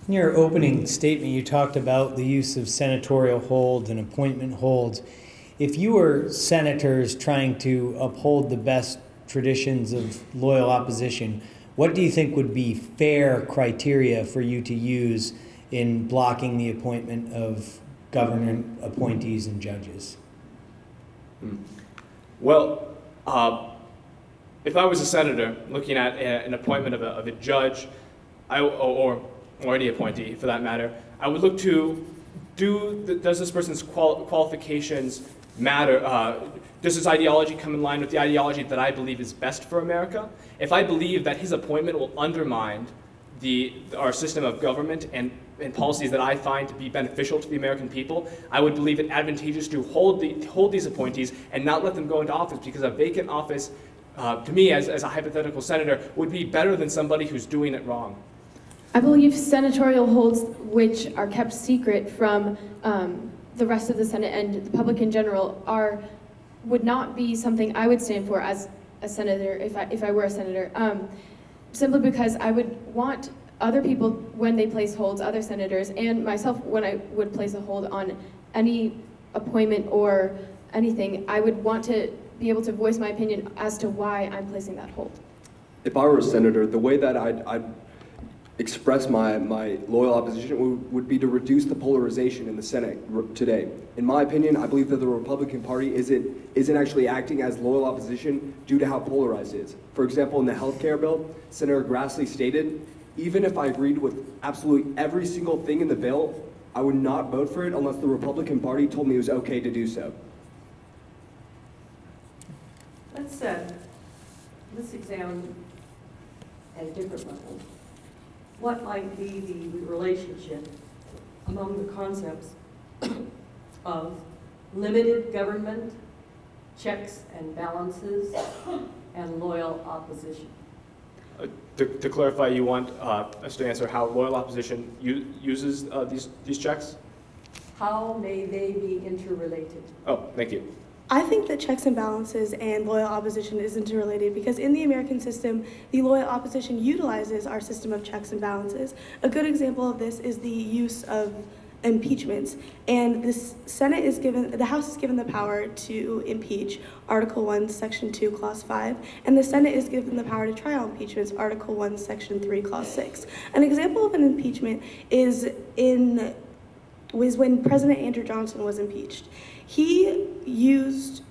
In your opening statement, you talked about the use of senatorial holds and appointment holds. If you were senators trying to uphold the best traditions of loyal opposition, what do you think would be fair criteria for you to use in blocking the appointment of government appointees and judges? Well, if I was a senator looking at an appointment of a judge, or any appointee for that matter, I would look to, does this person's qualifications matter? Does his ideology come in line with the ideology that I believe is best for America? If I believe that his appointment will undermine our system of government and policies that I find to be beneficial to the American people, I would believe it advantageous to hold these appointees and not let them go into office, because a vacant office, to me as a hypothetical senator, would be better than somebody who's doing it wrong. I believe senatorial holds, which are kept secret from the rest of the Senate and the public in general, would not be something I would stand for as a senator if I were a senator. Simply because I would want other people, when they place holds, other senators, and myself, when I would place a hold on any appointment or anything, I would want to be able to voice my opinion as to why I'm placing that hold. If I were a senator, the way that I'd express my loyal opposition would be to reduce the polarization in the Senate today. In my opinion, I believe that the Republican Party isn't actually acting as loyal opposition due to how polarized it is. For example, in the healthcare bill, Senator Grassley stated, even if I agreed with absolutely every single thing in the bill, I would not vote for it unless the Republican Party told me it was okay to do so. Let's examine at a different level what might be the relationship among the concepts of limited government, checks and balances, and loyal opposition. To clarify, you want us to answer how loyal opposition uses these checks? How may they be interrelated? Oh, thank you. I think that checks and balances and loyal opposition is interrelated because in the American system, the loyal opposition utilizes our system of checks and balances. A good example of this is the use of impeachments. And the House is given the power to impeach, Article 1, Section 2, Clause 5, and the Senate is given the power to try on impeachments, Article 1, Section 3, Clause 6. An example of an impeachment is when President Andrew Johnson was impeached. He was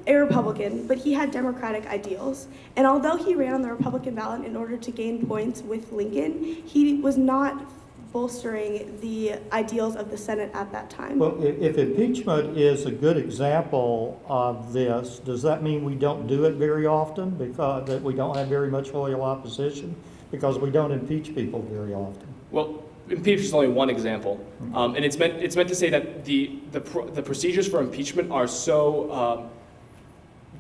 a Republican, but he had Democratic ideals. And although he ran on the Republican ballot in order to gain points with Lincoln, he was not bolstering the ideals of the Senate at that time. Well, if impeachment is a good example of this, does that mean we don't do it very often, because that we don't have very much loyal opposition? Because we don't impeach people very often. Well, impeachment is only one example, and it's meant to say that the procedures for impeachment are so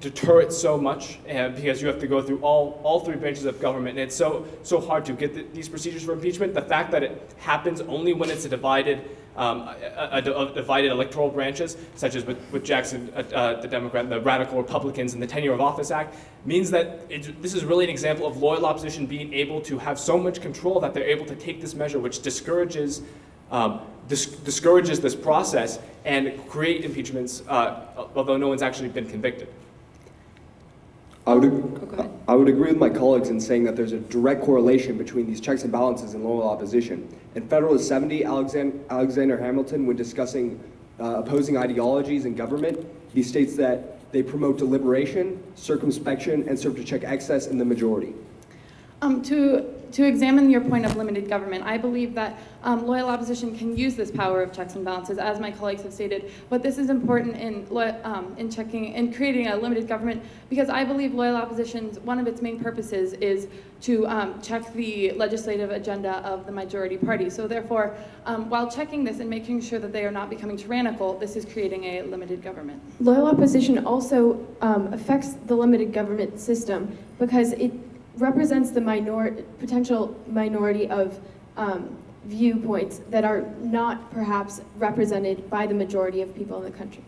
deter it so much, because you have to go through all three branches of government, and it's so hard to get these procedures for impeachment. The fact that it happens only when it's a divided electoral branches, such as with Jackson, the Democrat, and the radical Republicans, and the Tenure of Office Act, means that this is really an example of loyal opposition being able to have so much control that they're able to take this measure, which discourages this process and create impeachments, although no one's actually been convicted. I would agree with my colleagues in saying that there's a direct correlation between these checks and balances and loyal opposition. In Federalist 70, Alexander Hamilton, when discussing opposing ideologies in government, he states that they promote deliberation, circumspection, and serve to check excess in the majority. To examine your point of limited government, I believe that loyal opposition can use this power of checks and balances, as my colleagues have stated. But this is important in checking and creating a limited government, because I believe loyal opposition's one of its main purposes is to check the legislative agenda of the majority party. So therefore, while checking this and making sure that they are not becoming tyrannical, this is creating a limited government. Loyal opposition also affects the limited government system because it represents the potential minority of viewpoints that are not perhaps represented by the majority of people in the country.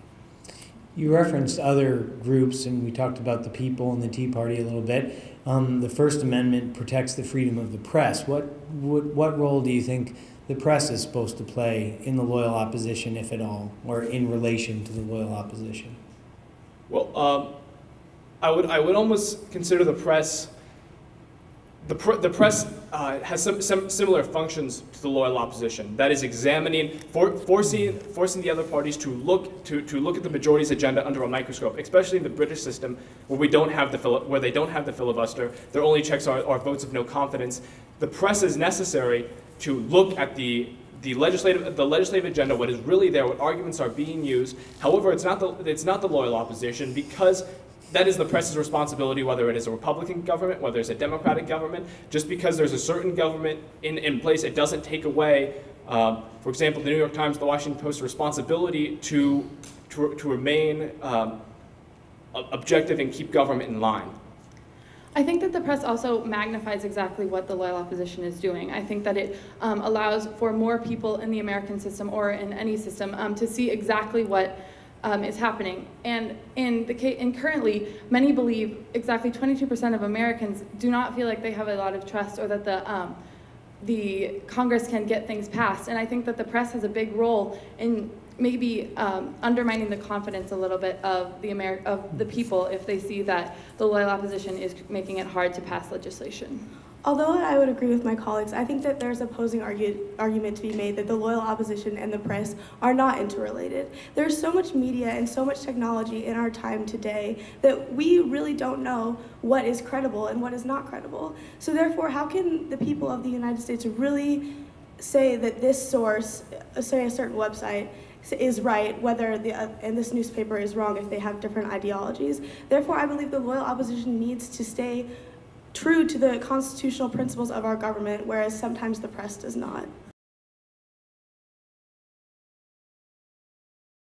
You referenced other groups, and we talked about the People and the Tea Party a little bit. The First Amendment protects the freedom of the press. What role do you think the press is supposed to play in the loyal opposition, if at all, or in relation to the loyal opposition? Well, I would almost consider the press. The press has some similar functions to the loyal opposition. That is examining, forcing the other parties to look at the majority's agenda under a microscope, especially in the British system where they don't have the filibuster. Their only checks are votes of no confidence. The press is necessary to look at the legislative agenda, what is really there, what arguments are being used. However, it's not the loyal opposition, because that is the press's responsibility, whether it is a Republican government, whether it's a Democratic government. Just because there's a certain government in place, it doesn't take away, for example, the New York Times, the Washington Post's responsibility to remain objective and keep government in line. I think that the press also magnifies exactly what the loyal opposition is doing. I think that it allows for more people in the American system or in any system to see exactly what is happening. And currently, many believe exactly 22% of Americans do not feel like they have a lot of trust, or that the Congress can get things passed. And I think that the press has a big role in maybe undermining the confidence a little bit of the people if they see that the loyal opposition is making it hard to pass legislation. Although I would agree with my colleagues, I think that there's an opposing argument to be made that the loyal opposition and the press are not interrelated. There's so much media and so much technology in our time today that we really don't know what is credible and what is not credible. So therefore, how can the people of the United States really say that this source, say a certain website, is right, and this newspaper is wrong if they have different ideologies? Therefore, I believe the loyal opposition needs to stay true to the constitutional principles of our government, whereas sometimes the press does not.